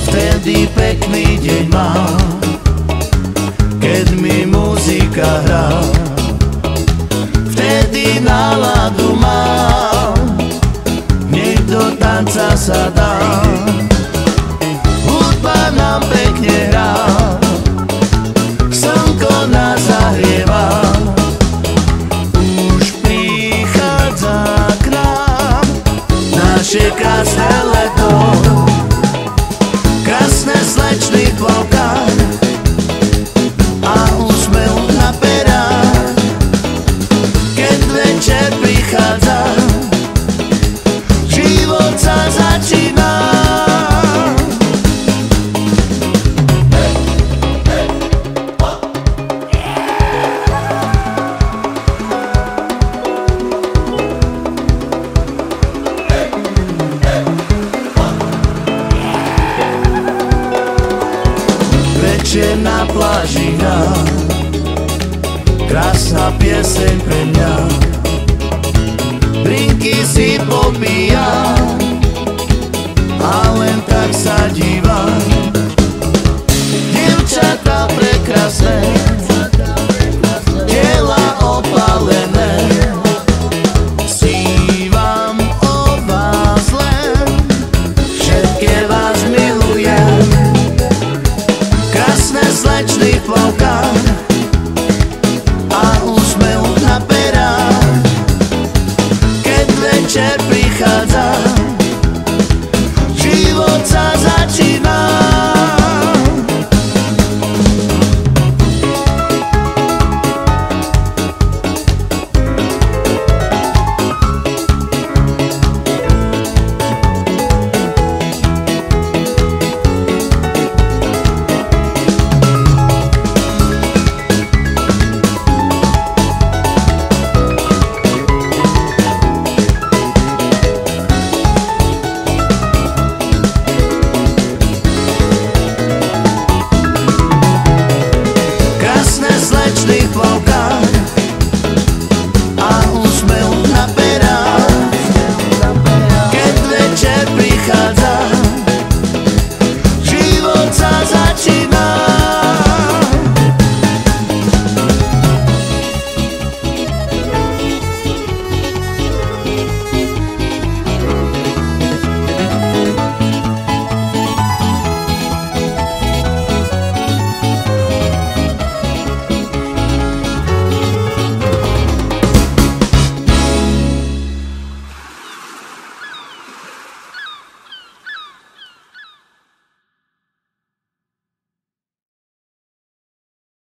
Vtedy pekný deň mám, keď mi muzika hrá. Vtedy náladu mám, hneď do tanca sa dám. Hudba nám pekne hrá, slnko nás zahrieva. Už prichádza k nám naše krásne leto, krásne slečny v plavkách a úsmev na perách. Keď večer prichádza, život sa začína. Večer na pláži hrá krásna pieseň pre mňa. Drinky si popíjam a len tak sa dívam. Dievčatá prekrásne